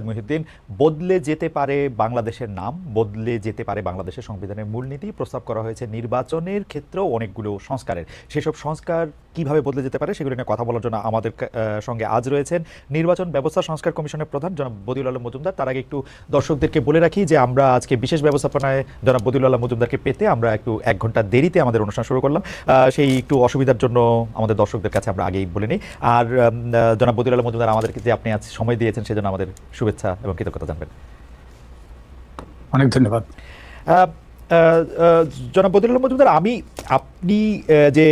মুহিউদ্দিন, বদলে যেতে পারে বাংলাদেশের নাম, বদলে যেতে পারে বাংলাদেশের সংবিধানের মূলনীতি। প্রস্তাব করা হয়েছে নির্বাচনের ক্ষেত্রেও অনেকগুলো সংস্কারের। সেসব সংস্কার কিভাবে বদলে যেতে পারে সেগুলো নিয়ে কথা বলার জন্য আমাদের সঙ্গে আজ রয়েছেন নির্বাচন ব্যবস্থা সংস্কার কমিশনের প্রধান জনাব বদিউল আলম মজুমদার। তার আগে একটু দর্শকদেরকে বলে রাখি যে আমরা আজকে বিশেষ ব্যবস্থাপনায় জনাব বদিউল আলম মজুমদারকে পেতে আমরা একটু 1 ঘন্টা দেরিতে আমাদের অনুষ্ঠান শুরু করলাম। সেই একটু অসুবিধার জন্য আমাদের দর্শকদের কাছে আমরা আগেই বলে নিই। আর জনাব বদিউল আলম মজুমদার আমাদেরকে যে আপনি আজ সময় দিয়েছেন সেজন্য আমাদের শুভেচ্ছা এবং কৃতজ্ঞতা জানবেন। অনেক ধন্যবাদ। জনাব বদিউল আলম মজুমদার, আপনি যে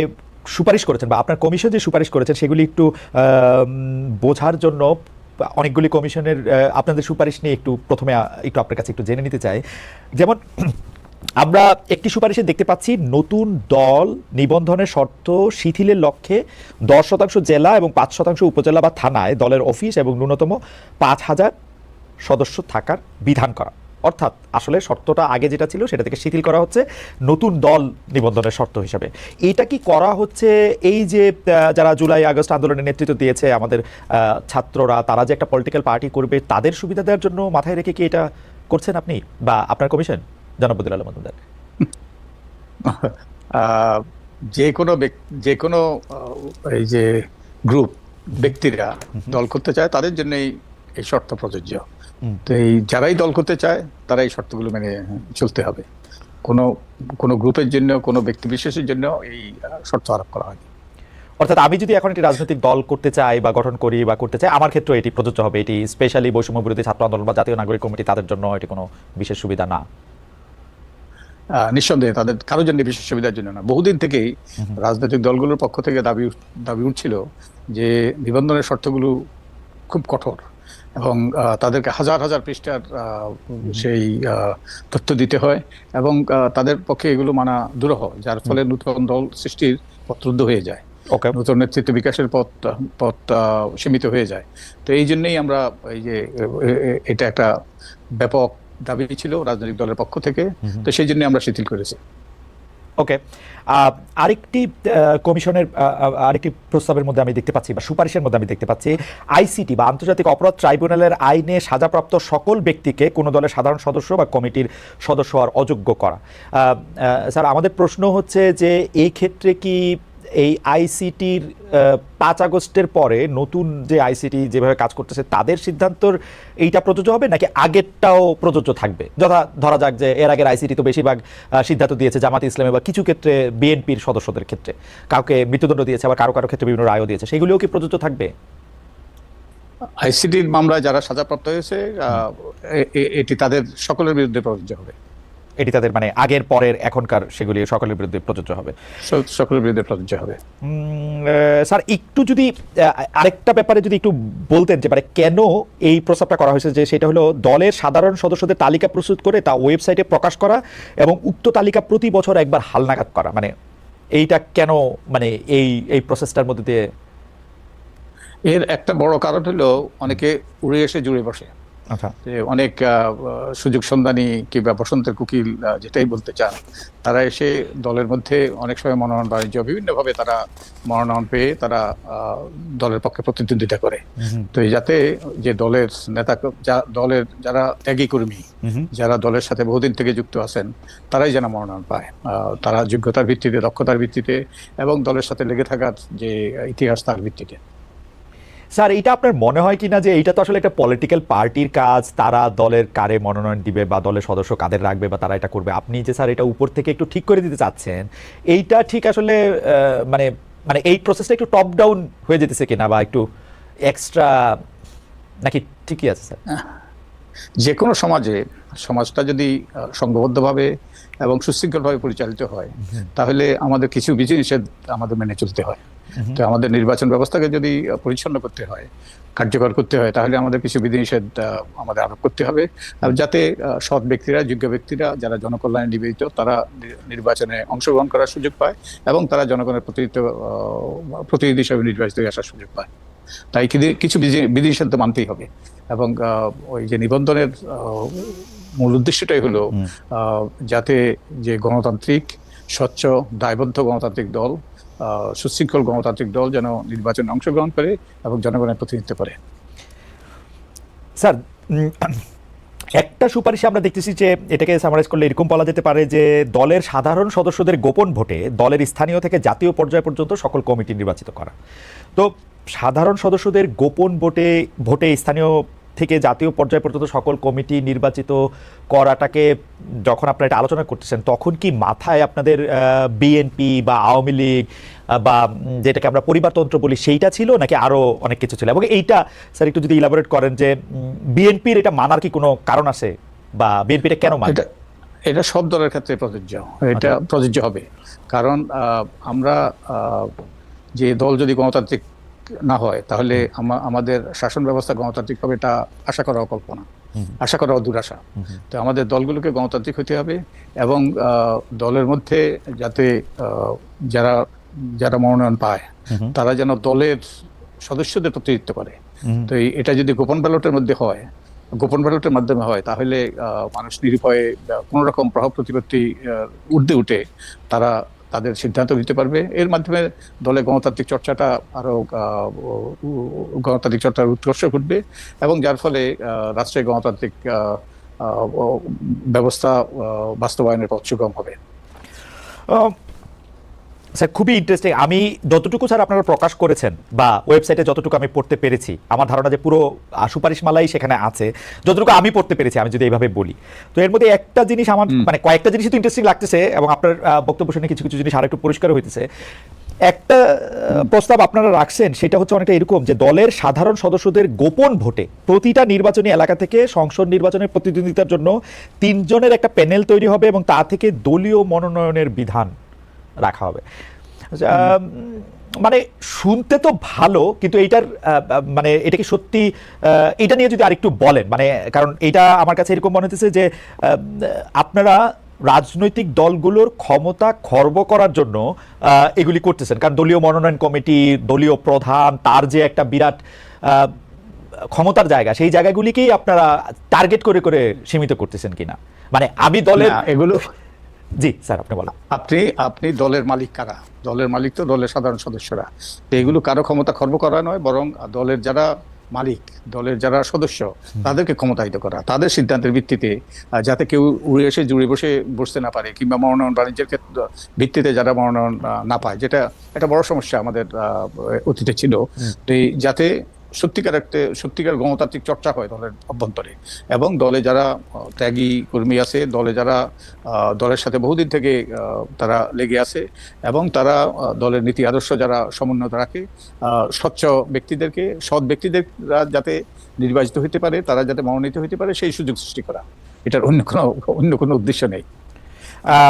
সুপারিশ করেছেন বা আপনার কমিশন যে সুপারিশ করেছেন সেগুলি একটু বোঝার জন্য অনেকগুলি কমিশনের আপনাদের সুপারিশ নিয়ে একটু প্রথমে একটু আপনার কাছে একটু জেনে নিতে চাই। যেমন আমরা একটি সুপারিশে দেখতে পাচ্ছি নতুন দল নিবন্ধনের শর্ত শিথিলের লক্ষ্যে 10% জেলা এবং 5% উপজেলা বা থানায় দলের অফিস এবং ন্যূনতম 5,000 সদস্য থাকার বিধান করা। অর্থাৎ আসলে শর্তটা আগে যেটা ছিল সেটা থেকে শিথিল করা হচ্ছে নতুন দল নিবন্ধনের শর্ত হিসাবে। এটা কি করা হচ্ছে এই যে যারা জুলাই আগস্ট আন্দোলনের নেতৃত্ব দিয়েছে আমাদের ছাত্ররা, তারা যে একটা পলিটিক্যাল পার্টি করবে তাদের সুবিধা দেওয়ার জন্য মাথায় রেখে কি এটা করছেন আপনি বা আপনার কমিশন, জনাব বদিউল আলম মজুমদার? যে কোনো এই যে গ্রুপ ব্যক্তিরা দল করতে চায় তাদের জন্যই এই শর্ত প্রযোজ্য। তো এই যারাই দল করতে চায় তারা এই শর্তগুলো মেনে চলতে হবে। কোনো গ্রুপের জন্য, কোনো ব্যক্তি বিশেষের জন্য এই শর্ত আরোপ করা হয়নি। অর্থাৎ আমি যদি এখন একটি রাজনৈতিক দল করতে চাই বা গঠন করি বা করতে চাই, আমার ক্ষেত্রে এটি প্রযোজ্য হবে? এটি স্পেশালি বৈষম্য বিরোধী ছাত্র আন্দোলন বা জাতীয় নাগরিক কমিটি তাদের জন্য এটি কোনো বিশেষ সুবিধা না? নিঃসন্দেহে তাদের কারোর জন্য বিশেষ সুবিধার জন্য না। বহুদিন থেকেই রাজনৈতিক দলগুলোর পক্ষ থেকে দাবি উঠছিল যে নিবন্ধনের শর্তগুলো খুব কঠোর এবং তাদেরকে হাজার হাজার পৃষ্ঠার সেই তথ্য দিতে হয় এবং তাদের পক্ষে এগুলো মানা দুরূহ, যার ফলে নতুন দল সৃষ্টির পথ রুদ্ধ হয়ে যায়, নতুন নেতৃত্ব বিকাশের পথ সীমিত হয়ে যায়। তো এই জন্যই আমরা এই যে এটা একটা ব্যাপক দাবি ছিল রাজনৈতিক দলের পক্ষ থেকে, তো সেই জন্য আমরা শিথিল করেছি। ওকে, আরেকটি কমিশনের আরেকটি প্রস্তাবের মধ্যে আমি দেখতে পাচ্ছি বা সুপারিশের মধ্যে আমি দেখতে পাচ্ছি আইসিটি বা আন্তর্জাতিক অপরাধ ট্রাইব্যুনালের আইনে সাজাপ্রাপ্ত সকল ব্যক্তিকে কোনো দলের সাধারণ সদস্য বা কমিটির সদস্য হওয়ার অযোগ্য করা। স্যার, আমাদের প্রশ্ন হচ্ছে যে এই ক্ষেত্রে কি এই আইসিটির 5 আগস্টের পরে নতুন যে আইসিটি যেভাবে কাজ করতেছে তাদের সিদ্ধান্তর এইটা প্রযোজ্য হবে নাকি আগেরটাও প্রযোজ্য থাকবে? ধরা যাক যে এর আগের আইসিটি তো বেশিরভাগ সিদ্ধান্ত দিয়েছে জামাত ইসলামী বা কিছু ক্ষেত্রে বিএনপির সদস্যদের ক্ষেত্রে, কাউকে মৃত্যুদণ্ড দিয়েছে আবার কারো কারো ক্ষেত্রে বিভিন্ন রায়ও দিয়েছে, সেগুলিও কি প্রযোজ্য থাকবে? আইসিটির মামলায় যারা সাজাপ্রাপ্ত হয়েছে এটি তাদের সকলের বিরুদ্ধে প্রযোজ্য হবে। এটি তাদের মানে আগের পরের এখনকার সেগুলি সকলের বিরুদ্ধে প্রযোজ্য হবে? সকলের বিরুদ্ধে প্রযোজ্য হবে। স্যার, একটু যদি আরেকটা ব্যাপারে যদি একটু বলতেন যে মানে কেন এই প্রস্তাবটা করা হয়েছে, যে সেটা হলো দলের সাধারণ সদস্যদের তালিকা প্রস্তুত করে তা ওয়েবসাইটে প্রকাশ করা এবং উক্ত তালিকা প্রতি বছর একবার হালনাগাদ করা, মানে এইটা কেন, মানে এই প্রসেসটার মধ্যে দিয়ে? এর একটা বড় কারণ হলো অনেকে উড়ে এসে জুড়ে বসে। অনেক সুযোগ সন্ধানী কিংবা বসন্তের কুকিল যেটাই বলতে চান, তারা এসে দলের মধ্যে অনেক সময় মনোনয়ন বাণিজ্য বিভিন্নভাবে তারা মনোনয়ন পেয়ে তারা দলের পক্ষে প্রতিদ্বন্দ্বিতা করে। তো যাতে যে দলের নেতা, দলের যারা ত্যাগী কর্মী, যারা দলের সাথে বহুদিন থেকে যুক্ত আছেন, তারাই যেন মনোনয়ন পায়, তারা যোগ্যতার ভিত্তিতে, দক্ষতার ভিত্তিতে এবং দলের সাথে লেগে থাকার যে ইতিহাস তার ভিত্তিতে। স্যার, এটা আপনার মনে হয় কিনা যে এটা তো আসলে একটা পলিটিক্যাল পার্টির কাজ, তারা দলের কারে মনোনয়ন দিবে বা দলের সদস্য কাদের রাখবে বা তারা এটা করবে, আপনি যে স্যার এটা উপর থেকে একটু ঠিক করে দিতে চাচ্ছেন, এইটা ঠিক আসলে মানে মানে এই প্রসেসটা একটু টপ ডাউন হয়ে যেতেছে কিনা বা একটু এক্সট্রা নাকি ঠিকই আছে স্যার? যে কোনো সমাজটা যদি সংঘবদ্ধভাবে এবং সুশৃঙ্খলভাবে পরিচালিত হয় তাহলে আমাদের কিছু বিধিনিষেধ আমাদের মেনে চলতে হয়। তো আমাদের নির্বাচন ব্যবস্থাকে যদি পরিচ্ছন্ন করতে হয়, কার্যকর করতে হয়, তাহলে আমাদের কিছু বিধিনিষেধ আমাদের আরোপ করতে হবে, যাতে সৎ ব্যক্তিরা, যোগ্য ব্যক্তিরা যারা জনকল্যাণে নিবেদিত তারা নির্বাচনে অংশগ্রহণ করার সুযোগ পায় এবং তারা জনগণের প্রতিনিধি হিসেবে নির্বাচিত হয়ে আসার সুযোগ পায়। তাই কিছু বিধিনিষেধ মানতেই হবে এবং ওই যে নিবন্ধনের মূল উদ্দেশ্যটাই হলো যাতে যে গণতান্ত্রিক, স্বচ্ছ, দায়বদ্ধ গণতান্ত্রিক দল, সুশৃঙ্খল গণতান্ত্রিক দল যেন নির্বাচনে অংশগ্রহণ করে এবং জনগণের প্রতিনিধিত্ব করে। স্যার, একটা সুপারিশে আমরা দেখতেছি যে এটাকে সামারাইজ করলে এরকম বলা যেতে পারে যে দলের সাধারণ সদস্যদের গোপন ভোটে দলের স্থানীয় থেকে জাতীয় পর্যায় পর্যন্ত সকল কমিটি নির্বাচিত করা। তো সাধারণ সদস্যদের গোপন ভোটে স্থানীয় থেকে জাতীয় পর্যায় পর্যন্ত সকল কমিটি নির্বাচিত করাটাকে যখন আপনারা এটা আলোচনা করতেছেন, তখন কি মাথায় আপনাদের বিএনপি বা আওয়ামী লীগ বা যেটাকে আমরা পরিবারতন্ত্র বলি সেইটা ছিল, নাকি আরো অনেক কিছু ছিল? এবং এইটা স্যার একটু যদি ইলাবোরেট করেন যে বিএনপির এটা মানার কি কোনো কারণ আছে, বা বিএনপি এটা কেন মানে? এটা সব দলের ক্ষেত্রে প্রযোজ্য, এটা প্রযোজ্য হবে। কারণ আমরা যে দল যদি গণতান্ত্রিক না হয় তাহলে আমাদের শাসন ব্যবস্থা গণতান্ত্রিক হবে, এটা আশা করাও কল্পনা, আশা করাও দুরাশা। তো আমাদের দলগুলোকে গণতান্ত্রিক হতে হবে, এবং দলের মধ্যে যাতে যারা যারা মনোনয়ন পায় তারা যেন দলের সদস্যদের প্রতিনিধিত্ব করে। তো এটা যদি গোপন ব্যালটের মধ্যে হয়, গোপন ব্যালটের মাধ্যমে হয়, তাহলে মানুষ নিরুপায়ে কোনো রকম প্রভাব প্রতিপত্তি ঊর্ধ্বে উঠে তারা তাদের সিদ্ধান্ত নিতে পারবে। এর মাধ্যমে দলে গণতান্ত্রিক চর্চাটা আরো গণতান্ত্রিক চর্চার উৎকর্ষ ঘটবে, এবং যার ফলে রাষ্ট্রে গণতান্ত্রিক ব্যবস্থা বাস্তবায়নের পথ সুগম হবে। স্যার, খুবই ইন্টারেস্টিং। আমি যতটুকু স্যার আপনারা প্রকাশ করেছেন বা ওয়েবসাইটে যতটুকু আমি পড়তে পেরেছি, আমার ধারণা যে পুরো সুপারিশমালাই সেখানে আছে, যতটুকু আমি পড়তে পেরেছি, আমি যদি এইভাবে বলি। তো এর মধ্যে একটা জিনিস আমার মানে কয়েকটা জিনিসই তো ইন্টারেস্টিং লাগতেছে, এবং আপনার বক্তব্য শুনে কিছু কিছু জিনিস আর একটু পরিষ্কার হইতেছে। একটা প্রস্তাব আপনারা রাখছেন, সেটা হচ্ছে অনেকটা এরকম যে দলের সাধারণ সদস্যদের গোপন ভোটে প্রতিটা নির্বাচনী এলাকা থেকে সংসদ নির্বাচনের প্রতিদ্বন্দ্বিতার জন্য 3 জনের একটা প্যানেল তৈরি হবে, এবং তা থেকে দলীয় মনোনয়নের বিধান রাখা হবে। মানে শুনতে তো ভালো, কিন্তু এইটার মানে এটা কি সত্যি, এটা নিয়ে যদি আরেকটু বলেন। মানে কারণ এটা আমার কাছে এরকম মনে হচ্ছে যে আপনারা রাজনৈতিক দলগুলোর ক্ষমতা খর্ব করার জন্য এগুলি করতেছেন, কারণ দলীয় মনোনয়ন কমিটি, দলীয় প্রধান, তার যে একটা বিরাট ক্ষমতার জায়গা, সেই জায়গাগুলিকেই আপনারা টার্গেট করে করে সীমিত করতেছেন কিনা। মানে আমি দলের এগুলো জি স্যার, আপনি বলেন। আপনি দলের মালিক কারা? দলের মালিক তো দলের সাধারণ সদস্যরা। তো এগুলো কারো ক্ষমতা খর্ব করা নয়, বরং দলের যারা মালিক, দলের যারা সদস্য, তাদেরকে ক্ষমতায়িত করা, তাদের সিদ্ধান্তের ভিত্তিতে, যাতে কেউ উড়ে এসে জুড়ে বসতে না পারে, কিংবা মনোনয়ন বাণিজ্যের ভিত্তিতে যারা মনোনয়ন না পায়, যেটা একটা বড় সমস্যা আমাদের অতীতে ছিল। তো যাতে সত্যিকার গণতান্ত্রিক চর্চা হয় দলের অভ্যন্তরে, এবং দলে যারা ত্যাগী কর্মী আছে, দলে যারা দলের সাথে বহুদিন থেকে তারা লেগে আছে, এবং তারা দলের নীতি আদর্শ যারা সমুন্নত রাখে, স্বচ্ছ ব্যক্তিদেরকে, সৎ ব্যক্তিদেররা যাতে নির্বাচিত হতে পারে, তারা যাতে মনোনীত হতে পারে, সেই সুযোগ সৃষ্টি করা। এটার অন্য কোনো উদ্দেশ্য নেই।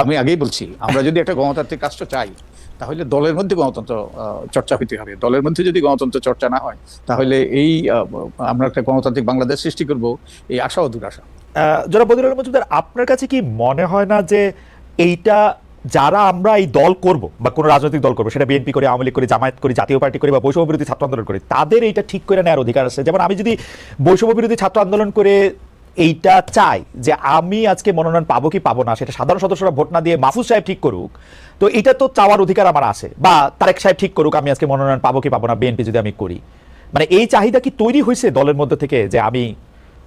আমি আগেই বলছি, আমরা যদি একটা গণতান্ত্রিক রাষ্ট্র চাই, তাহলে দলের মধ্যে গণতন্ত্র চর্চা হইতে হবে। দলের মধ্যে যদি গণতন্ত্র চর্চা না হয়, তাহলে এই আমরা একটা গণতান্ত্রিক বাংলাদেশ সৃষ্টি করব, এই আশা ও দুরাশা। জনাব বদিউল আলম মজুমদার, আপনার কাছে কি মনে হয় না যে এইটা যারা আমরা এই দল করব বা কোনো রাজনৈতিক দল করবো, সেটা বিএনপি করি, আওয়ামী লীগ করি, জামায়াত করি, জাতীয় পার্টি করি, বা বৈষম্য বিরোধী ছাত্র আন্দোলন করি, তাদের এইটা ঠিক করে নেওয়ার অধিকার আছে? যেমন আমি যদি বৈষম্য বিরোধী ছাত্র আন্দোলন করে এইটা চাই যে আমি আজকে মনোনয়ন পাবো কি পাবো না, সেটা সাধারণ সদস্যরা ভোট না দিয়ে মাহফুজ সাহেব ঠিক করুক, তো এটা তো চাওয়ার অধিকার আমার আছে। বা তারেক সাহেব ঠিক করুক আমি আজকে মনোনয়ন পাবো কি পাবো না, বিএনপি যদি আমি করি। মানে এই চাহিদা কি তৈরি হয়েছে দলের মধ্যে থেকে যে আমি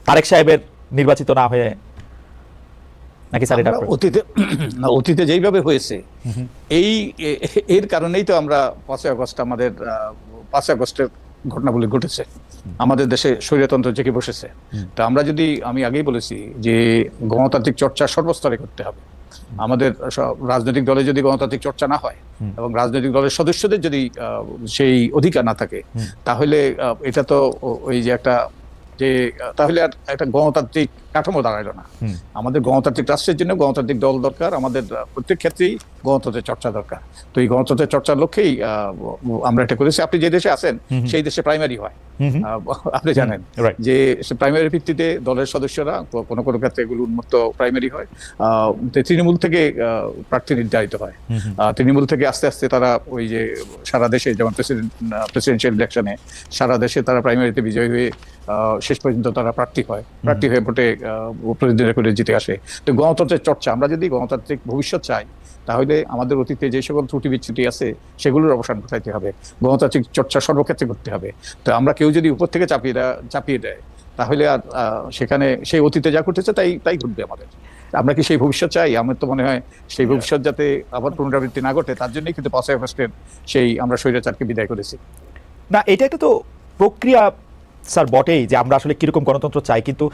তারেক সাহেবের নির্বাচিত না হয়ে, নাকি স্যার এটা অতীতে যেইভাবে হয়েছে, এর কারণেই তো আমরা 5ই আগস্ট, আমাদের 5ই আগস্টের ঘটনাগুলি ঘটেছে, আমাদের দেশে স্বৈরতন্ত্র জেগে বসেছে। তা আমরা যদি, আমি আগেই বলেছি যে গণতান্ত্রিক চর্চা সর্বস্তরে করতে হবে। আমাদের রাজনৈতিক দলে যদি গণতান্ত্রিক চর্চা না হয়, এবং রাজনৈতিক দলের সদস্যদের যদি সেই অধিকার না থাকে, তাহলে এটা তো ওই যে তাহলে আর একটা গণতান্ত্রিক কাঠামো দাঁড়াইলো না। আমাদের গণতান্ত্রিক রাষ্ট্রের জন্য গণতান্ত্রিক দল দরকার, আমাদের প্রত্যেক ক্ষেত্রেই গণতন্ত্রের চর্চা দরকার। তো এই গণতন্ত্রের চর্চার লক্ষ্যেই আমরা এটা করেছি। আপনি যে দেশে আছেন সেই দেশে প্রাইমারি হয়, আপনি জানেন যে প্রাইমারি ভিত্তিতে দলের সদস্যরা, কোনো কোনো ক্ষেত্রে এগুলো উন্মুক্ত প্রাইমারি হয়, তৃণমূল থেকে প্রার্থী নির্ধারিত হয়। তৃণমূল থেকে আস্তে আস্তে তারা ওই যে সারা দেশে, যেমন প্রেসিডেন্সিয়াল ইলেকশনে সারা দেশে তারা প্রাইমারিতে বিজয়ী হয়ে শেষ পর্যন্ত তারা প্রার্থী হয়ে ভোটে প্রতিদ্বন্দ্বিতা করে জিতে আসে। তো গণতন্ত্রের চর্চা, আমরা যদি গণতান্ত্রিক ভবিষ্যৎ চাই, তাহলে আমাদের অতীতে যে সকল ত্রুটি বিচ্যুতি আছে সেগুলোর অবসান ঘটাইতে হবে, গণতান্ত্রিক চর্চা সর্বক্ষেত্রে করতে হবে। তো আমরা কেউ যদি উপর থেকে চাপিয়ে দেয়, তাহলে আর সেখানে সেই অতীতে যা ঘটেছে তাই তাই ঘটবে আমাদের। আমরা কি সেই ভবিষ্যৎ চাই? আমার তো মনে হয় সেই ভবিষ্যৎ যাতে আবার পুনরাবৃত্তি না ঘটে তার জন্যই কিন্তু 5ই আগস্টের সেই আমরা স্বৈরাচারকে বিদায় করেছি। না, এটা একটা তো প্রক্রিয়া স্যার বটেই যে আমরা আসলে কিরকম গণতন্ত্র চাই, কিন্তু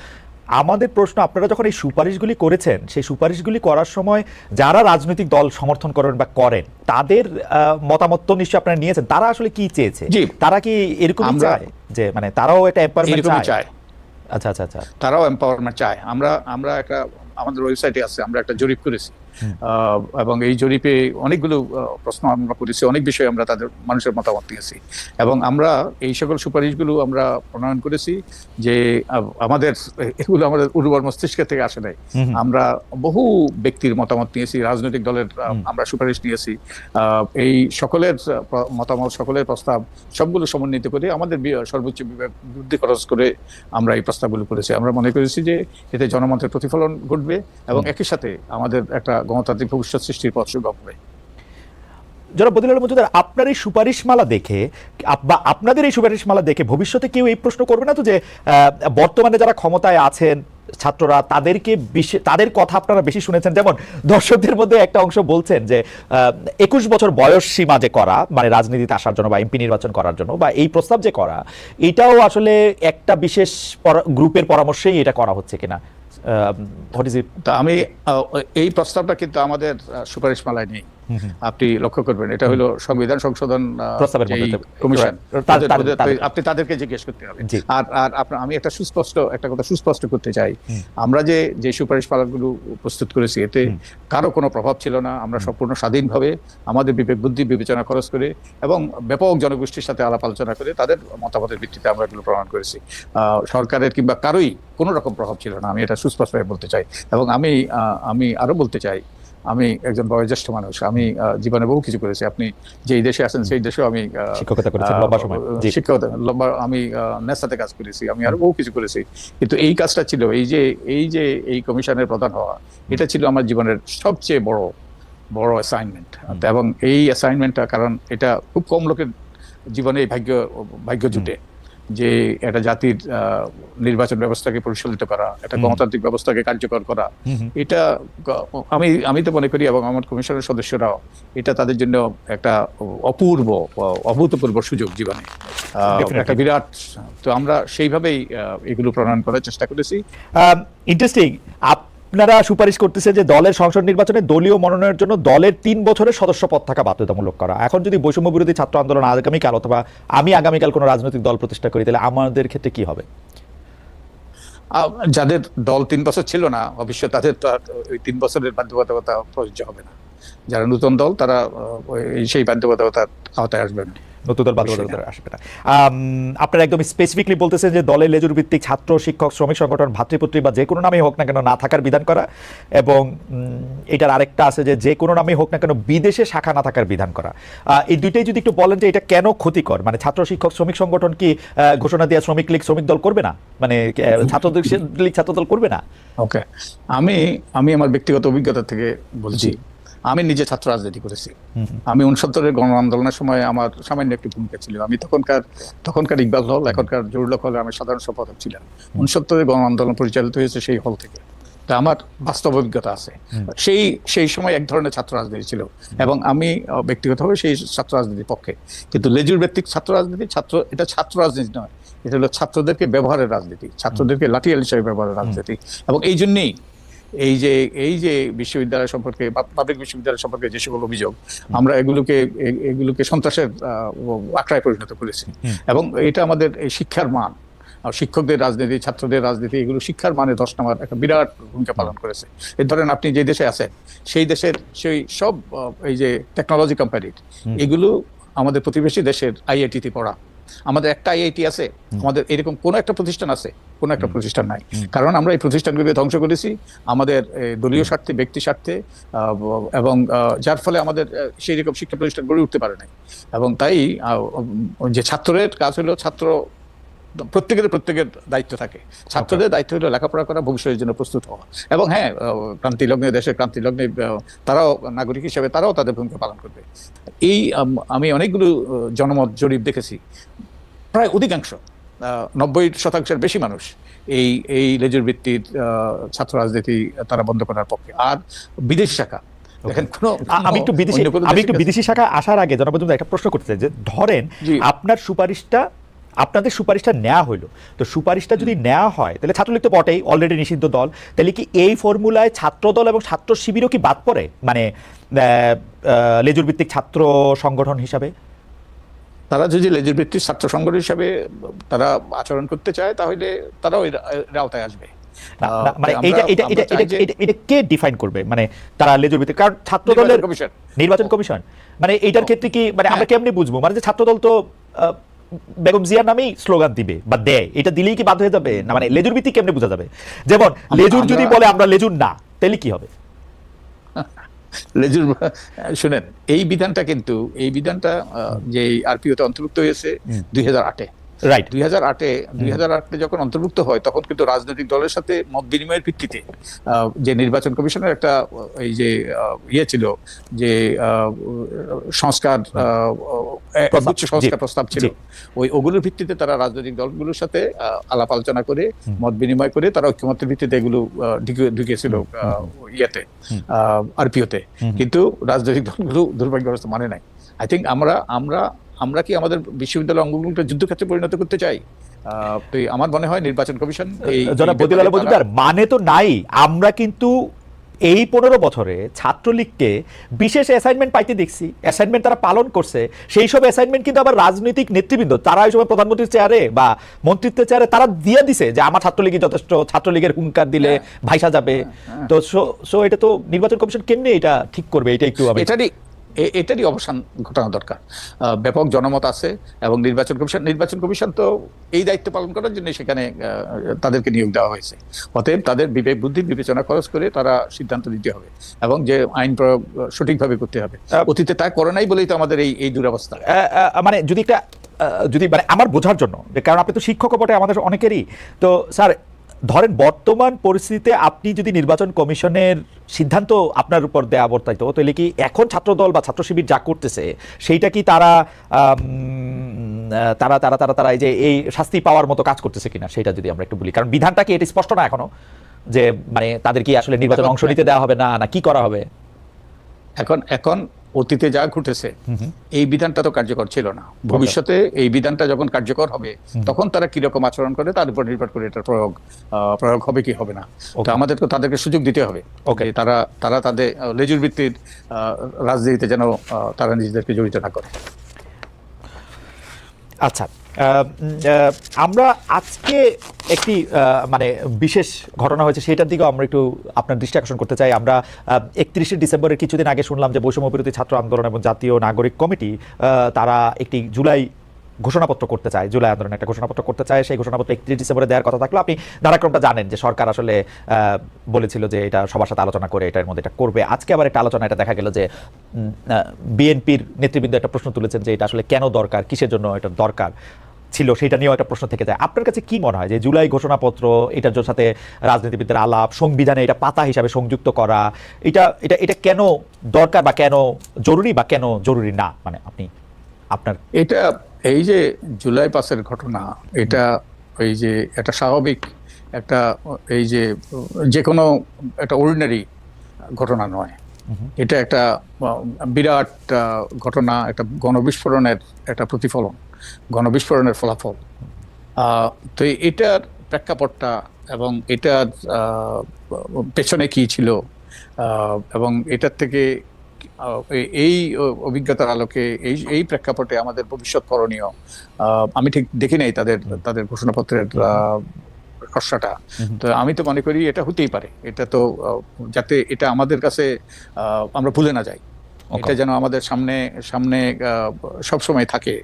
আমাদের প্রশ্ন, আপনারা যখন এই সুপারিশগুলি করেছেন, সেই সুপারিশগুলি করার সময় যারা রাজনৈতিক দল সমর্থন করেন বা করেন তাদের মতামত তো নিশ্চয়ই আপনারা নিয়েছেন, তারা আসলে কি চেয়েছে? তারা কি এরকমই চায় যে মানে তারাও এটা এম্পাওয়ারমেন্ট চায়? আচ্ছা আচ্ছা আচ্ছা, তারাও এম্পাওয়ারমেন্ট চায়। আমরা একটা আমাদের ওয়েবসাইটে আছে, আমরা একটা জরিপ করেছি এবং এই জরিপে অনেকগুলো প্রশ্ন আমরা করেছি, অনেক বিষয়ে আমরা তাদের মানুষের মতামত নিয়েছি এবং আমরা এই সকল সুপারিশগুলো আমরা প্রণয়ন করেছি যে আমাদের এগুলো আমাদের উর্বর মস্তিষ্ক থেকে আসে নাই। আমরা বহু ব্যক্তির মতামত নিয়েছি, রাজনৈতিক দলের আমরা সুপারিশ নিয়েছি, এই সকলের মতামত, সকলের প্রস্তাব সবগুলো সমন্বিত করে আমাদের সর্বোচ্চ বুদ্ধি খরচ করে আমরা এই প্রস্তাবগুলো করেছি। আমরা মনে করেছি যে এতে জনমতের প্রতিফলন ঘটবে এবং একই সাথে আমাদের একটা গণতান্ত্রিক ভবিষ্যৎ সৃষ্টির পথ সুগম হবে। জনাব বদিউল আলম মজুমদার, আপনার এই সুপারিশমালা দেখে বা আপনাদের এই সুপারিশমালা দেখে ভবিষ্যতে কেউ এই প্রশ্ন করবে না তো যে বর্তমানে যারা ক্ষমতায় আছেন ছাত্ররা, তাদের কথা আপনারা বেশি শুনেছেন? যেমন দর্শকদের মধ্যে একটা অংশ বলছেন যে 21 বছর বয়স সীমা যে করা, মানে রাজনীতিতে আসার জন্য বা এমপি নির্বাচন করার জন্য, বা এই প্রস্তাব যে করা, এটাও আসলে একটা বিশেষ গ্রুপের পরামর্শেই এটা করা হচ্ছে কিনা? আমি এই প্রস্তাবটা কিন্তু আমাদের সুপারিশমালায় নেই, আপনি লক্ষ্য করবেন। এটা হলো সংবিধান সংশোধন কমিশন, আপনি তাদেরকে জিজ্ঞেস করতে হবে। আর আমি একটা কথা সুস্পষ্ট করতে চাই, আমরা যে সুপারিশমালাগুলো প্রস্তুত করেছি এতে কারো কোনো প্রভাব ছিল না। আমরা সম্পূর্ণ স্বাধীনভাবে আমাদের বিবেক বুদ্ধি বিবেচনা খরচ করে এবং ব্যাপক জনগোষ্ঠীর সাথে আলাপ আলোচনা করে তাদের মতামতের ভিত্তিতে আমরা এগুলো প্রমাণ করেছি। সরকারের কিংবা কারোই কোনো রকম প্রভাব ছিল না, আমি এটা সুস্পষ্টভাবে বলতে চাই। এবং আমি আরো বলতে চাই, আমি একজন বয়োজ্যেষ্ঠ মানুষ, আমি জীবনে বহু কিছু করেছি। আপনি যেই দেশে আছেন সেই দেশেও আমি শিক্ষকতা করেছি লম্বা সময়, আমি নেসাতে কাজ করেছি, আমি আরো বহু কিছু করেছি। কিন্তু এই কাজটা ছিল এই কমিশনের প্রধান হওয়া, এটা ছিল আমার জীবনের সবচেয়ে বড় অ্যাসাইনমেন্ট। এবং এই অ্যাসাইনমেন্টটা, কারণ এটা খুব কম লোকের জীবনে ভাগ্য জুটে যে একটা জাতির নির্বাচন ব্যবস্থাকে পরিচালিত করা, একটা গণতান্ত্রিক ব্যবস্থাকে কার্যকর করা, এটা আমি তো মনে করি এবং আমার কমিশনের সদস্যরাও, এটা তাদের জন্য একটা অভূতপূর্ব সুযোগ জীবনে, একটা বিরাট। তো আমরা সেইভাবেই এগুলো প্রণয়ন করার চেষ্টা করেছি। ইন্টারেস্টিং, আপনারা সুপারিশ করতেছে যে দলের সংসদ নির্বাচনে দলীয় মনোনয়নের জন্য দলের 3 বছরের সদস্য পদ থাকা বাধ্যতামূলক করা। এখন যদি বৈষম্য বিরোধী ছাত্র আন্দোলন আগামীকাল অথবা আমি আগামীকাল কোনো রাজনৈতিক দল প্রতিষ্ঠা করি, তাহলে আমাদের ক্ষেত্রে কি হবে? যাদের দল 3 বছর ছিল না, অবশ্যই তাদের তো ওই 3 বছরের বাধ্যবাধকতা প্রযোজ্য হবে না। যারা নতুন দল তারা সেই বাধ্যবাধকতার আওতায় আসবে না, নতুন দল বাধ্যবাধকতা আসবে না। আপনারা একদম স্পেসিফিকলি বলতেছেন যে দলের লেজুর ভিত্তিক ছাত্র, শিক্ষক, শ্রমিক সংগঠন, ভাতৃপুত্রী বা যে কোনো নামেই হোক না কেন না থাকার বিধান করা, এবং এটার আরেকটা আছে যে কোনো নামেই হোক না কেন বিদেশে শাখা না থাকার বিধান করা। এই দুইটাই যদি একটু বলেন যে এটা কেন ক্ষতিকর? মানে ছাত্র, শিক্ষক, শ্রমিক সংগঠন কি ঘোষণা দেওয়া শ্রমিক লীগ শ্রমিক দল করবে না? মানে ছাত্রদের লীগ ছাত্র দল করবে না? ওকে, আমি আমার ব্যক্তিগত অভিজ্ঞতা থেকে বলছি। আমি নিজে ছাত্র রাজনীতি করেছি। আমি 69-এর গণ আন্দোলনের সময় আমার সামান্য একটু ভূমিকা ছিল। আমি তখনকার ইকবাল হল, এখনকার জরুল হলে আমি সাধারণ সম্পাদক ছিলাম। 69-এর গণ আন্দোলন পরিচালিত হয়েছে সেই হল থেকে। তা আমার বাস্তব অভিজ্ঞতা আছে। সেই সময় এক ধরনের ছাত্র রাজনীতি ছিল এবং আমি ব্যক্তিগতভাবে সেই ছাত্র রাজনীতির পক্ষে। কিন্তু লেজুর ভিত্তিক ছাত্র রাজনীতি, এটা ছাত্র রাজনীতি নয়, এটা হলো ছাত্রদেরকে ব্যবহারের রাজনীতি, ছাত্রদেরকে লাঠিয়াল হিসেবে ব্যবহারের রাজনীতি। এবং এই জন্যেই এই যে বিশ্ববিদ্যালয় সম্পর্কে বা পাবলিক বিশ্ববিদ্যালয় সম্পর্কে যে সকল অভিযোগ, আমরা এগুলোকে সন্ত্রাসের আখড়ায় পরিণত করেছি। এবং এটা আমাদের এই শিক্ষার মান, শিক্ষকদের রাজনীতি, ছাত্রদের রাজনীতি, এগুলো শিক্ষার মানে ধস নামার একটা বিরাট ভূমিকা পালন করেছে। এই ধরেন আপনি যে দেশে আছেন সেই দেশের সেই সব এই যে টেকনোলজি কোম্পানির, এগুলো আমাদের প্রতিবেশী দেশের আইআইটিতে পড়া। আমাদের একটা আইআইটি আছে, আমাদের এরকম কোন একটা প্রতিষ্ঠান আছে? কোন একটা প্রতিষ্ঠান নাই। কারণ আমরা এই প্রতিষ্ঠানগুলোকে ধ্বংস করেছি আমাদের দলীয় স্বার্থে, ব্যক্তি স্বার্থে, এবং যার ফলে আমাদের সেই রকম শিক্ষা প্রতিষ্ঠান গড়ে উঠতে পারে নাই। এবং তাই যে ছাত্রের কাজ হলো, প্রত্যেকের দায়িত্ব থাকে। ছাত্রদের দায়িত্ব হলো লেখাপড়া করা, ভবিষ্যতের জন্য প্রস্তুত হওয়া। এবং হ্যাঁ, দেশের ক্রান্তি লগ্নে তারাও নাগরিক হিসেবে তারাও তাদের ভূমিকা পালন করবে। আমি অনেকগুলো জনমত জরিপ দেখেছি, প্রায় অধিকাংশ 90% বেশি মানুষ এই এই লেজুর ভিত্তির ছাত্র রাজনীতি তারা বন্ধ করার পক্ষে। আর বিদেশি শাখা দেখেন, আমি একটু বিদেশি শাখা আসার আগে জনাব একটা প্রশ্ন করতে চাই যে ধরেন আপনাদের সুপারিশটা নেওয়া হইলো, তো সুপারিশটা যদি নেওয়া হয় তাহলে ছাত্রলীগ তো বটেই, অলরেডি নিষিদ্ধ দল, তাহলে কি এই ফর্মুলায় ছাত্রদল এবং ছাত্র শিবিরও কি বাদ পড়ে, মানে লেজুর ভিত্তিক ছাত্র সংগঠন হিসাবে? তারা যদি লেজুর ভিত্তিক ছাত্র সংগঠন হিসাবে তারা আচরণ করতে চায় তাহলে তারাও এর আওতায় আসবে। মানে এটা কে ডিফাইন করবে, মানে তারা লেজুর ভিত্তিক? কারণ ছাত্র দলের নির্বাচন কমিশন, মানে এইটার ক্ষেত্রে কি মানে আমরা কেমনে বুঝবো, মানে যে ছাত্রদল তো বেগম জিয়ার নামেই স্লোগান দিবে বা দেয়, এটা দিলেই কি বাদ হয়ে যাবে না? মানে লেজুর ভিত্তিক কেমনে বোঝা যাবে? যেমন লেজুর যদি বলে আমরা লেজুর না, তাহলে কি হবে? লেজুর শুনেন, এই বিধানটা যে আরপিওতে অন্তর্ভুক্ত হয়েছে 2008-এ, রাইট, 2008-এ যখন অন্তর্ভুক্ত হয় তখন কিন্তু রাজনৈতিক দলের সাথে মত বিনিময়ের ভিত্তিতে যে নির্বাচন কমিশনের একটা এই যে ছিল যে সংস্কার প্রস্তাব ছিল, ওগুলোর ভিত্তিতে তারা রাজনৈতিক দলগুলোর সাথে আলাপ আলোচনা করে মত বিনিময় করে তারা ঐক্যমতের ভিত্তিতে এগুলো ঢুকিয়েছিল আরপিওতে। কিন্তু রাজনৈতিক দলগুলো দুর্ভাগ্যগ্রস্ত মানে নাই। আই থিঙ্ক আমরা কি আমাদের বিশ্ববিদ্যালয় অঙ্গনগুলোকে যুদ্ধক্ষেত্রে পরিণত করতে চাই? তো আমার মনে হয় নির্বাচন কমিশন মানে তো নাই। আমরা কিন্তু এই 15 বছরে ছাত্রলীগকে বিশেষ অ্যাসাইনমেন্ট পাইতে দেখছি, অ্যাসাইনমেন্ট তারা পালন করছে। সেই সব অ্যাসাইনমেন্ট কিন্তু আবার রাজনৈতিক নেতৃবৃন্দ তারা এই সময় প্রধানমন্ত্রীর চেয়ারে বা মন্ত্রিত্বের চেয়ারে তারা দিয়ে দিছে যে আমার ছাত্রলীগই যথেষ্ট, ছাত্রলীগের হুঙ্কার দিলে ভাইসা যাবে। তো সো এটা তো নির্বাচন কমিশন কেমনে এটা ঠিক করবে? এটা একটু এটারই অবসান ঘটানো দরকার। ব্যাপক জনমত আছে এবং নির্বাচন কমিশন তো এই দায়িত্ব পালন করার জন্য সেখানে তাদেরকে নিয়োগ দেওয়া হয়েছে। অতএব তাদের বিবেক বুদ্ধি বিবেচনা খরচ করে তারা সিদ্ধান্ত নিতে হবে এবং যে আইন প্রয়োগ সঠিকভাবে করতে হবে। অতীতে তা করে নাই বলেই তো আমাদের এই দুরবস্থা। মানে যদি মানে আমার বোঝার জন্য, কারণ আপনি তো শিক্ষক বটে আমাদের অনেকেরই, তো স্যার ধরেন বর্তমান পরিস্থিতিতে আপনি যদি নির্বাচন কমিশনের সিদ্ধান্ত আপনার উপর দেয়া বর্তাইত, তাহলে কি এখন ছাত্রদল বা ছাত্র শিবির যা করতেছে সেইটা কি তারা তারা তারা তারা তারা এই যে এই শাস্তি পাওয়ার মতো কাজ করতেছে কিনা সেটা যদি আমরা একটু বলি, কারণ বিধানটা কি এটা স্পষ্ট না এখনো যে মানে তাদের কি আসলে নির্বাচনে অংশ নিতে দেওয়া হবে না কি করা হবে? এখন অতীতে যা ঘটেছে এই বিধানটা তো কার্যকর ছিল না। ভবিষ্যতে এই বিধানটা যখন কার্যকর হবে তখন তারা কিরকম আচরণ করে তার উপর নির্ভর করে এটার প্রয়োগ হবে কি হবে না। তো আমাদেরকে তাদেরকে সুযোগ দিতে হবে তারা তাদের লেজুর ভিত্তির রাজনীতিতে যেন তারা নিজেদেরকে জড়িত না করে। আচ্ছা, আমরা আজকে একটি মানে বিশেষ ঘটনা হয়েছে সেটার দিকেও আমরা একটু আপনার দৃষ্টি আকর্ষণ করতে চাই। আমরা 31শে ডিসেম্বরের কিছুদিন আগে শুনলাম যে বৈষম্য বিরোধী ছাত্র আন্দোলন এবং জাতীয় নাগরিক কমিটি তারা একটি জুলাই ঘোষণাপত্র করতে চায়, জুলাই আন্দোলনে একটা ঘোষণাপত্র করতে চায়। সেই ঘোষণাপত্র 31 ডিসেম্বরে দেওয়ার কথা থাকলো। আপনি ধারাক্রমটা জানেন যে সরকার আসলে বলেছিল যে এটা সবার সাথে আলোচনা করে এটার মধ্যে এটা করবে। আজকে আবার একটা আলোচনা, এটা দেখা গেল যে বিএনপির নেতৃবৃন্দ একটা প্রশ্ন তুলেছেন যে এটা আসলে কেন দরকার, কিসের জন্য এটা দরকার ছিল, সেটা নিয়েও একটা প্রশ্ন থেকে যায়। আপনার কাছে কি মনে হয় যে জুলাই ঘোষণাপত্র এটার সাথে রাজনীতিবিদদের আলাপ, সংবিধানে এটা পাতা হিসাবে সংযুক্ত করা, এটা কেন দরকার বা কেন জরুরি বা কেন জরুরি না? মানে আপনি আপনার এই যে জুলাই পাসের ঘটনা, এটা এই যে একটা স্বাভাবিক একটা এই যে কোনো একটা অর্ডিনারি ঘটনা নয়। এটা একটা বিরাট ঘটনা, একটা গণবিস্ফোরণের একটা প্রতিফলন, গণবিস্ফোরণের ফলাফল। তো এটার প্রেক্ষাপটটা এবং এটার পেছনে কি ছিল এবং এটার থেকে এই অভিজ্ঞতার আলোকে এই প্রেক্ষাপটে আমাদের ভবিষ্যৎ করণীয় আমি ঠিক দেখি নাই তাদের ঘোষণাপত্রের খসড়াটা। তো আমি তো মনে করি এটা হতেই পারে, এটা তো যাতে এটা আমাদের কাছে আমরা ভুলে না যাই, এটা যেন আমাদের সামনে সবসময় থাকে,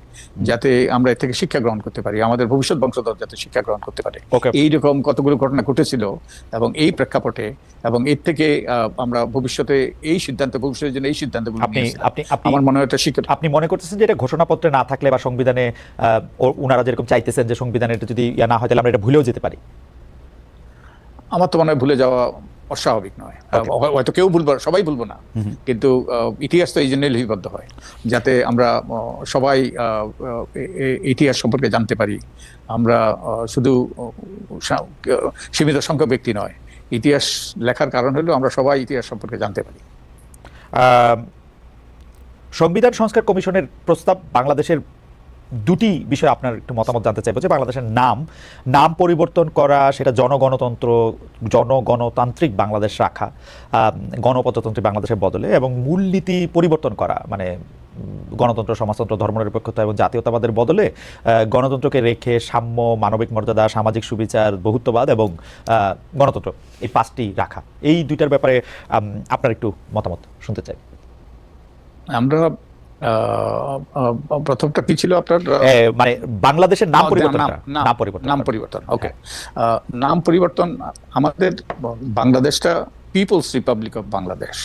যাতে আমরা এর থেকে শিক্ষা গ্রহণ করতে পারি, আমাদের ভবিষ্যৎ বংশধর যাতে শিক্ষা গ্রহণ করতে পারে। এইরকম কতগুলো ঘটনা ঘটেছিল এবং এই প্রেক্ষাপটে এবং এর থেকে আমরা ভবিষ্যতে ভবিষ্যতের জন্য এই সিদ্ধান্তগুলো আমার মনে হয় এটা শিক্ষা। আপনি মনে করতেছেন যে এটা ঘোষণাপত্রে না থাকলে বা সংবিধানে ওনারা যেরকম চাইতেছেন যে সংবিধানে এটা যদি না হয় তাহলে আমরা এটা ভুলেও যেতে পারি? আমার তো মনে হয় ভুলে যাওয়া অস্বাভাবিক নয়। হয়তো কেউ ভুলবো, সবাই ভুলবো না, কিন্তু ইতিহাস তো এই জন্যই লিপিবদ্ধ হয় যাতে আমরা সবাই ইতিহাস সম্পর্কে জানতে পারি। আমরা শুধু সীমিত সংখ্যক ব্যক্তি নয়, ইতিহাস লেখার কারণ হলো আমরা সবাই ইতিহাস সম্পর্কে জানতে পারি। সংবিধান সংস্কার কমিশনের প্রস্তাব বাংলাদেশের দুটি বিষয় আপনার একটু মতামত জানতে চাইবো, যে বাংলাদেশের নাম পরিবর্তন করা, সেটা জনগণতান্ত্রিক বাংলাদেশ রাখা, গণপ্রজাতন্ত্রী বাংলাদেশের বদলে, এবং মূলনীতি পরিবর্তন করা, মানে গণতন্ত্র, সমাজতন্ত্র, ধর্মনিরপেক্ষতা এবং জাতীয়তাবাদের বদলে গণতন্ত্রকে রেখে সাম্য, মানবিক মর্যাদা, সামাজিক সুবিচার, বহুত্ববাদ এবং গণতন্ত্র, এই পাঁচটি রাখা। এই দুইটার ব্যাপারে আপনার একটু মতামত শুনতে চাই। আমরা প্রথমটা কি ছিল আপনার? মানে বাংলাদেশের নাম পরিবর্তন। ওকে, নাম পরিবর্তন। আমাদের বাংলাদেশটা পিপলস রিপাবলিক অফ বাংলাদেশ।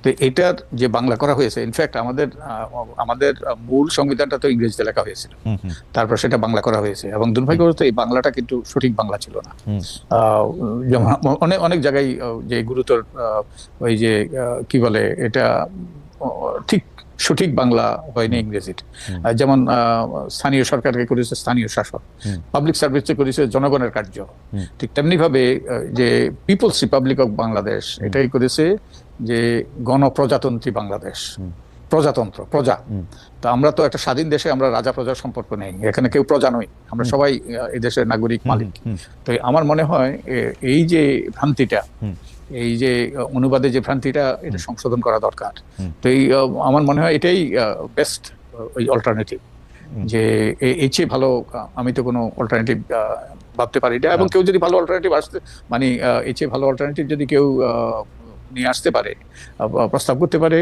তো এটার যে বাংলা করা হয়েছে, ইনফ্যাক্ট আমাদের মূল সংবিধানটা তো ইংরেজিতে লেখা হয়েছিল, তারপর সেটা বাংলা করা হয়েছে, এবং দুর্ভাগ্যবশত এই বাংলাটা কিন্তু সঠিক বাংলা ছিল না। যেমন অনেক জায়গায় যে গুরুতর ওই যে কি বলে এটা ঠিক সঠিক বাংলা হয়নি ইংরেজির। যেমন স্থানীয় সরকারকে করেছে স্থানীয় শাসক, পাবলিক সার্ভিসকে করেছে জনগণের কার্য। ঠিক তেমনি ভাবে যে পিপলস রিপাবলিক অফ বাংলাদেশ এটাই করেছে যে গণপ্রজাতন্ত্রী বাংলাদেশ, প্রজাতন্ত্র, প্রজা। তো আমরা তো একটা স্বাধীন দেশে, আমরা রাজা প্রজার সম্পর্ক নেই, এখানে কেউ প্রজা নই, আমরা সবাই এই দেশের নাগরিক, মালিক। তো আমার মনে হয় এই যে ভ্রান্তিটা, এই যে অনুবাদে যে ভ্রান্তিটা, এটা সংশোধন করা দরকার। তো এই আমার মনে হয় এটাই বেস্ট ওই অল্টারনেটিভ, যে এই চেয়ে ভালো আমি তো কোনো অল্টারনেটিভ ভাবতে পারি না। এবং কেউ যদি ভালো অল্টারনেটিভ আসতে, মানে এই চেয়ে ভালো অল্টারনেটিভ যদি কেউ নিয়ে আসতে পারে, প্রস্তাব করতে পারে,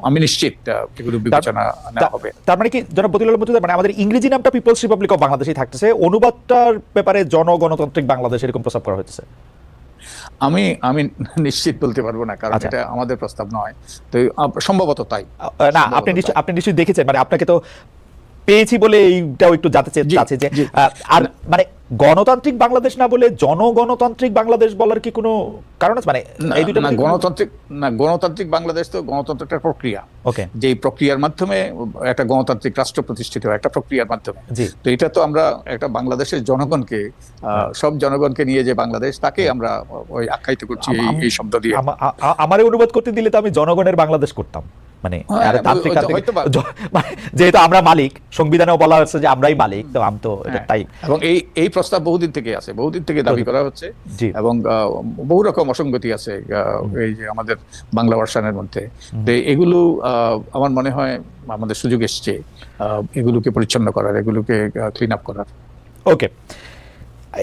আমি নিশ্চিত এগুলো বিবেচনা নেওয়া হবে। তার মানে কি জনাব বদিউল আলম মজুমদার, মানে আমাদের ইংরেজি নামটা পিপলস রিপাবলিক অফ বাংলাদেশই থাকতেছে, অনুবাদটার ব্যাপারে জনগণতান্ত্রিক বাংলাদেশ এরকম প্রস্তাব করা হয়েছে? আমি নিশ্চিত বলতে পারবো না, কারণ এটা আমাদের প্রস্তাব নয়। তো সম্ভবত তাই না, আপনি নিশ্চয়ই দেখেছেন, মানে আপনাকে তো পেয়েছি বলে এইটাও একটু জানতে চাচ্ছে যে আর মানে গণতান্ত্রিক বাংলাদেশ না বলে জনগণতান্ত্রিক বাংলাদেশ বলার কি কোনো কারণ আছে? মানে এই দুটো গণতান্ত্রিক বাংলাদেশ তো গণতন্ত্র একটা প্রক্রিয়া, যে প্রক্রিয়ার মাধ্যমে একটা গণতান্ত্রিক রাষ্ট্র প্রতিষ্ঠিত হয়, একটা প্রক্রিয়ার মাধ্যমে। তো এটা তো আমরা একটা বাংলাদেশের জনগণকে, সব জনগণকে নিয়ে যে বাংলাদেশ, তাকে আমরা ওই আখ্যায়িত করছি এই শব্দ দিয়ে। আমারে অনুবাদ করতে দিলে তো আমি জনগণের বাংলাদেশ করতাম, মানে যেহেতু আমরা মালিক, সংবিধানেও বলা হচ্ছে যে আমরাই মালিক, তো আমি তো তাই। এবং এই প্রস্তাব বহুদিন থেকে আছে, বহুদিন থেকে দাবি করা হচ্ছে, এবং বহু রকম অসঙ্গতি আছে এই যে আমাদের বাংলা ভার্সনের মধ্যে। তো এগুলো আমার মনে হয় আমাদের সুযোগ এসছে এগুলোকে পরিচ্ছন্ন করার, এগুলোকে ক্লিন আপ করার। ওকে,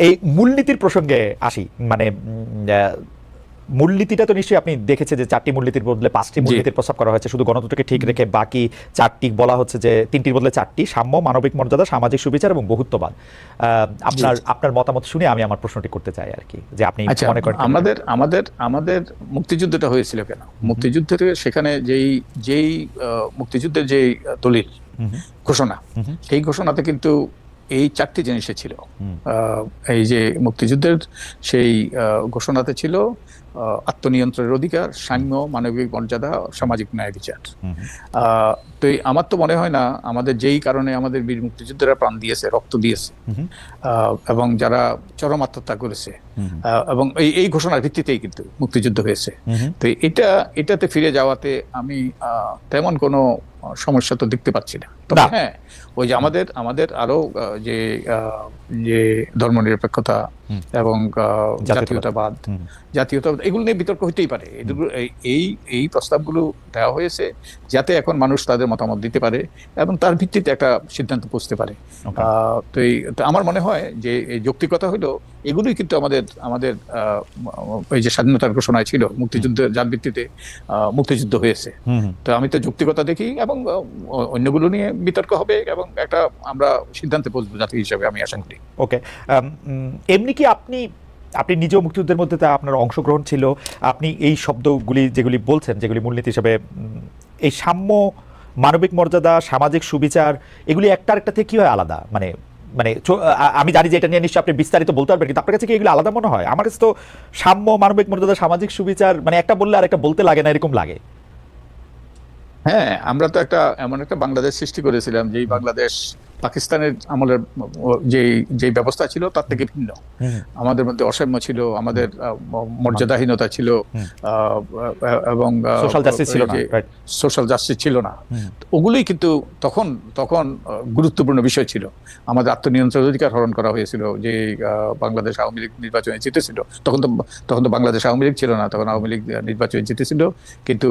এই মূলনীতির প্রসঙ্গে আসি। মানে মূলনীতিটা তো নিশ্চয়ই আপনি দেখেছেন যে 4টি মূলনীতির বদলে 5টি মূলনীতির প্রস্তাব করা হয়েছে, শুধু গণতন্ত্রকে ঠিক রেখে বাকি 4টি বলা হচ্ছে যে 3টির বদলে 4টি, সাম্য, মানবিক মর্যাদা, সামাজিক সুবিচার এবং বহুত্ববাদ। আপনার মতামত শুনে আমি আমার প্রশ্নটি করতে চাই আর কি, যে আপনি মনে করেন আমাদের মুক্তিযুদ্ধটা হয়েছিল কেন? মুক্তিযুদ্ধের সেখানে যেই মুক্তিযুদ্ধের যে দলিল ঘোষণা, এই ঘোষণাতে কিন্তু এই 4টি জিনিসে ছিল। এই যে মুক্তিযুদ্ধের সেই ঘোষণাতে ছিল আত্মনিয়ন্ত্রণের অধিকার, সাম্য, মানবিক মর্যাদা, সামাজিক ন্যায় বিচার। তো আমার তো মনে হয় না আমাদের যেই কারণে আমাদের বীর মুক্তিযোদ্ধারা প্রাণ দিয়েছে, রক্ত দিয়েছে, এবং যারা চরম আত্মহত্যা করেছে, এবং এই ঘোষণার ভিত্তিতেই কিন্তু মুক্তিযুদ্ধ হয়েছে। তো এটাতে ফিরে যাওয়াতে আমি তেমন কোনো সমস্যা তো দেখতে পাচ্ছি না। তবে হ্যাঁ, ওই যে আমাদের আরো যে ধর্মনিরপেক্ষতা এবং জাতীয়তাবাদ এগুলো নিয়ে বিতর্ক হইতেই পারে। এই প্রস্তাবগুলো দেওয়া হয়েছে যাতে এখন মানুষ তাদের মতামত দিতে পারে এবং তার ভিত্তিতে একটা সিদ্ধান্ত পৌঁছতে পারে। তো আমার মনে হয় যে এই যৌক্তিকতা হলো এগুলোই কিন্তু আমাদের ওই যে স্বাধীনতার ঘোষণায় ছিল, মুক্তিযুদ্ধের যার ভিত্তিতে মুক্তিযুদ্ধ হয়েছে। তো আমি তো যৌক্তিকতা দেখি, এবং অন্যগুলো নিয়ে বিতর্ক হবে এবং একটা আমরা সিদ্ধান্তে পৌঁছবো জাতি হিসেবে, আমি আশা করি। ওকে, এমনি কি আপনি নিজেও মুক্তিযুদ্ধের মধ্যে তা আপনার অংশগ্রহণ ছিল, আপনি এই শব্দগুলি যেগুলি বলছেন, যেগুলি মূলনীতি হিসেবে, এই সাম্য, মানবিক মর্যাদা, সামাজিক সুবিচার, এগুলি একটা থেকে কি হয় আলাদা? মানে মানে আমি জানি যে এটা নিয়ে নিশ্চয়ই আপনি বিস্তারিত বলতে পারবেন, কিন্তু আপনার কাছে কি এগুলো আলাদা মনে হয়? আমার কাছে তো সাম্য, মানবিক মর্যাদা, সামাজিক সুবিচার মানে একটা বললে আর একটা বলতে লাগে না, এরকম লাগে। হ্যাঁ, আমরা তো এমন একটা বাংলাদেশ সৃষ্টি করেছিলাম যেই বাংলাদেশ পাকিস্তানের আমলের যেই যেই ব্যবস্থা ছিল তার থেকে ভিন্ন। আমাদের মধ্যে অসাম্য ছিল, আমাদের মর্যাদাহীনতা ছিল, এবং সোশ্যাল জাস্টিস ছিল না, সোশ্যাল জাস্টিস ছিল না। ওগুলোই কিন্তু তখন তখন গুরুত্বপূর্ণ বিষয় ছিল। আমাদের আত্মনিয়ন্ত্রণের অধিকার হরণ করা হয়েছিল যে বাংলাদেশ আওয়ামী লীগ নির্বাচনে জিতেছিল। তখন তো বাংলাদেশ আওয়ামী লীগ ছিল না, তখন আওয়ামী লীগ নির্বাচনে জিতেছিল, কিন্তু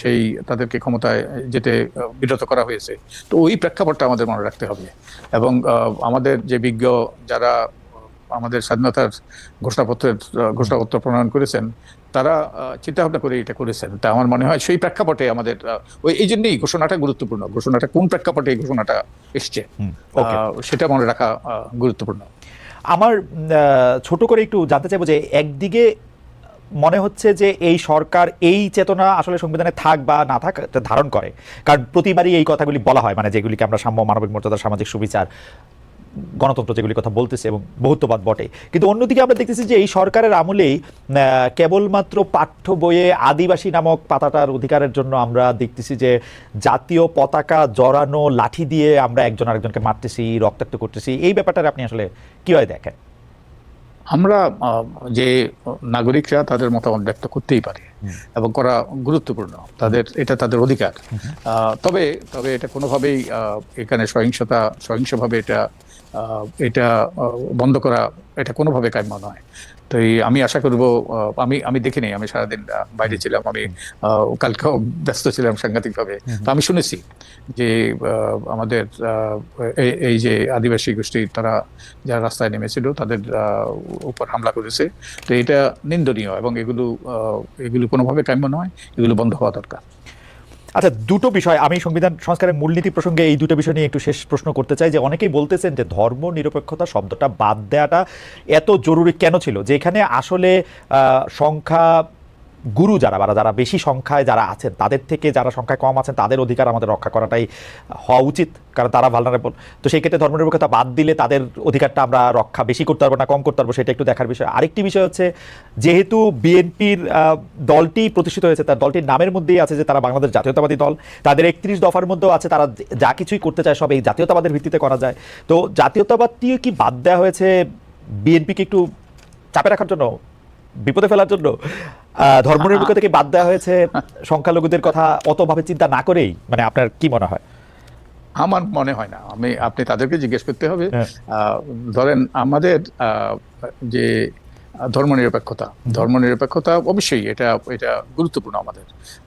সেই তাদেরকে ক্ষমতায় যেতে বিরত করা হয়েছে। তো ওই প্রেক্ষাপটটা আমাদের মনে রাখতে হবে। এবং আমাদের যে বিজ্ঞ যারা আমাদের স্বাধীনতার ঘোষণাপত্র প্রণয়ন করেছেন, তারা চিন্তা ভাবনা করে এটা করেছেন। তা আমার মনে হয় সেই প্রেক্ষাপটে আমাদের এই জন্যই ঘোষণাটা গুরুত্বপূর্ণ। ঘোষণাটা কোন প্রেক্ষাপটে এই ঘোষণাটা এসছে সেটা মনে রাখা গুরুত্বপূর্ণ। আমার ছোট করে একটু জানতে চাইবো যে একদিকে মনে হচ্ছে যে এই সরকার এই চেতনা আসলে সংবিধানে থাক বা না থাক ধারণ করে, কারণ প্রতিবারই এই কথাগুলি বলা হয়, মানে যেগুলিকে আমরা সাম্য, মানবিক মর্যাদা, সামাজিক সুবিচার, গণতন্ত্র যেগুলি কথা বলতেছে এবং বহুত্ববাদ বটে। কিন্তু অন্যদিকে আমরা দেখতেছি যে এই সরকারের আমলেই কেবলমাত্র পাঠ্য বইয়ে আদিবাসী নামক পাতাটার অধিকারের জন্য আমরা দেখতেছি যে জাতীয় পতাকা জড়ানো লাঠি দিয়ে আমরা একজন আরেকজনকে মারতেছি, রক্তাক্ত করতেছি। এই ব্যাপারটা আপনি আসলে কিভাবে দেখেন? আমরা যে নাগরিকরা তাদের মতামত ব্যক্ত করতেই পারে এবং করা গুরুত্বপূর্ণ, এটা তাদের অধিকার। তবে এটা কোনোভাবেই এখানে সহিংসভাবে এটা বন্ধ করা এটা কোনোভাবে কাম্য নয়। তো আমি আশা করব, আমি দেখিনি, আমি সারাদিন বাইরে ছিলাম, আমি কালকেও ব্যস্ত ছিলাম সাংঘাতিকভাবে। তো আমি শুনেছি যে আমাদের এই যে আদিবাসী গোষ্ঠী তারা যারা রাস্তায় নেমেছিল তাদের উপর হামলা করেছে। তো এটা নিন্দনীয় এবং এগুলো কোনোভাবে কাম্য নয়, এগুলো বন্ধ হওয়া দরকার। আচ্ছা, দুটো বিষয় আমি সংবিধান সংস্কারের মূলনীতি প্রসঙ্গে এই দুটো বিষয় নিয়ে একটু শেষ প্রশ্ন করতে চাই। যে অনেকেই বলতেছেন যে ধর্ম নিরপেক্ষতা শব্দটা বাদ দেওয়াটা এত জরুরি কেন ছিল, যেখানে আসলে সংখ্যা গুরু যারা বেশি সংখ্যায় যারা আছেন তাদের থেকে যারা সংখ্যায় কম আছেন তাদের অধিকার আমাদের রক্ষা করাটাই হওয়া উচিত, কারণ তারা ভালনারেবল। তো সেই ক্ষেত্রে ধর্মনিরপেক্ষতা বাদ দিলে তাদের অধিকারটা আমরা রক্ষা বেশি করতে পারবো না কম করতে পারবো, সেটা একটু দেখার বিষয়। আরেকটি বিষয় হচ্ছে, যেহেতু বিএনপির দলটি প্রতিষ্ঠিত হয়েছে, তার দলটির নামের মধ্যেই আছে যে তারা বাংলাদেশ জাতীয়তাবাদী দল, তাদের 31 দফার মধ্যেও আছে তারা যা কিছুই করতে চায় সব এই জাতীয়তাবাদের ভিত্তিতে করা যায়। তো জাতীয়তাবাদটিও কি বাদ দেওয়া হয়েছে বিএনপিকে একটু চাপে রাখার জন্য, বিপদে ফেলার জন্য? ধর্মনিরপেক্ষতা থেকে বাদ দেওয়া হয়েছে সংখ্যালঘুদের কথা অতভাবে চিন্তা না করেই? মানে আপনার কি মনে হয়? আমার মনে হয় না। আপনি তাদেরকে জিজ্ঞেস করতে হবে। ধরেন আমাদের যে ধর্মনিরপেক্ষতা অবশ্যই এটা গুরুত্বপূর্ণ।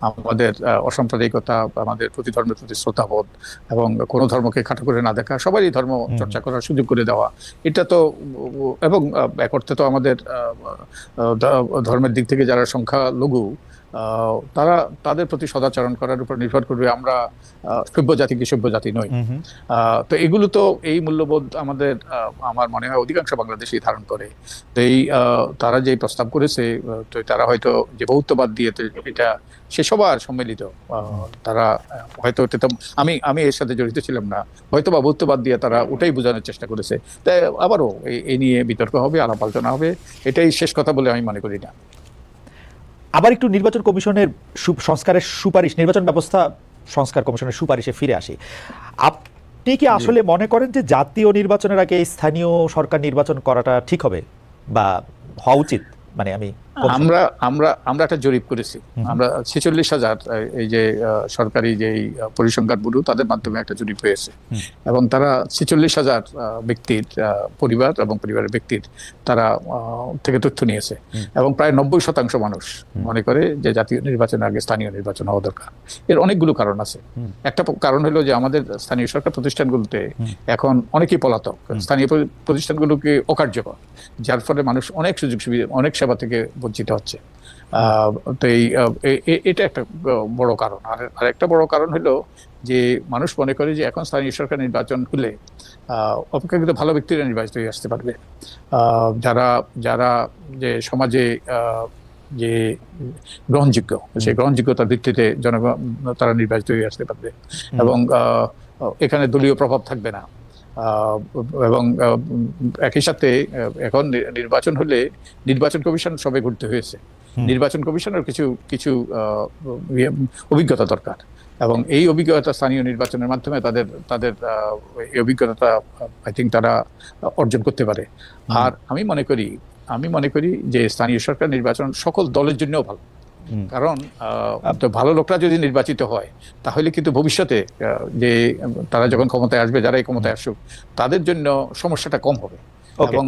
আমাদের অসাম্প্রদায়িকতা, আমাদের প্রতি ধর্মের প্রতি শ্রদ্ধাবোধ এবং কোনো ধর্মকে খাটো করে না দেখা, সবারই ধর্ম চর্চা করার সুযোগ করে দেওয়া, এটা তো। এবং এক অর্থে তো আমাদের ধর্মের দিক থেকে যারা সংখ্যালঘু তাদের প্রতি সদাচরণ করার উপর নির্ভর করবে আমরা সভ্য জাতি কি সভ্য জাতি নই। তো এগুলো তো এই মূল্যবোধ আমার মনে হয় অধিকাংশ বাংলাদেশী ধারণ করে। তো তারা যে প্রস্তাব করেছে, তো তারা হয়তো যে বহুত্ববাদ দিয়ে এটা সে সবার সম্মিলিত, তারা হয়তো আমি এর সাথে জড়িত ছিলাম না, হয়তো বা বহুত্ববাদ দিয়ে তারা ওটাই বোঝানোর চেষ্টা করেছে। তাই আবারও এই নিয়ে বিতর্ক হবে, আলাপ আলোচনা হবে, এটাই শেষ কথা বলে আমি মনে করি না। আবার একটু নির্বাচন কমিশনের সংস্কারের সুপারিশ, নির্বাচন ব্যবস্থা সংস্কার কমিশনের সুপারিশে ফিরে আসি। আপনি কি আসলে মনে করেন যে জাতীয় নির্বাচনের আগে স্থানীয় সরকার নির্বাচন করাটা ঠিক হবে বা হওয়া উচিত? মানে আমরা একটা জরিপ করেছি। আমরা 46,000 এই যে সরকারি যে পরিসংখ্যান ব্যুরো তাদের মাধ্যমে একটা জরিপ হয়েছে এবং তারা 46,000 ব্যক্তির পরিবার এবং পরিবারের ব্যক্তির তারা থেকে তথ্য নিয়েছে এবং প্রায় 90% মানুষ মনে করে যে জাতীয় নির্বাচনের আগে স্থানীয় নির্বাচন হওয়া দরকার। এর অনেকগুলো কারণ আছে। একটা কারণ হলো যে আমাদের স্থানীয় সরকার প্রতিষ্ঠানগুলোতে এখন অনেকেই পলাতক, স্থানীয় প্রতিষ্ঠানগুলোকে অকার্যকর, যার ফলে মানুষ অনেক সুযোগ সুবিধা, অনেক সেবা থেকে বঞ্চিত হচ্ছে। তো এটা একটা বড় কারণ। আর একটা বড় কারণ হলো যে মানুষ মনে করে যে এখন স্থানীয় সরকার নির্বাচন হলে অপেক্ষাকৃত ভালো ব্যক্তিরা নির্বাচিত হয়ে আসতে পারবে, যারা যে সমাজে যে গ্রহণযোগ্য, সেই গ্রহণযোগ্যতার ভিত্তিতে জনগণ তারা নির্বাচিত হয়ে আসতে পারবে এবং এখানে দলীয় প্রভাব থাকবে না। এবং একই সাথে এখন নির্বাচন হলে নির্বাচন কমিশন সবে ঘুরতে হয়েছে। নির্বাচন কমিশনের কিছু কিছু অভিজ্ঞতা দরকার, এবং এই অভিজ্ঞতা স্থানীয় নির্বাচনের মাধ্যমে তাদের তাদের এই অভিজ্ঞতা আই থিঙ্ক তারা অর্জন করতে পারে। আর আমি মনে করি যে স্থানীয় সরকার নির্বাচন সকল দলের জন্যও ভালো, কারণ তো ভালো লোকরা যদি নির্বাচিত হয় তাহলে কিন্তু ভবিষ্যতে যে তারা যখন ক্ষমতায় আসবে, যারাই ক্ষমতায় আসুক, তাদের জন্য সমস্যাটা কম হবে। এবং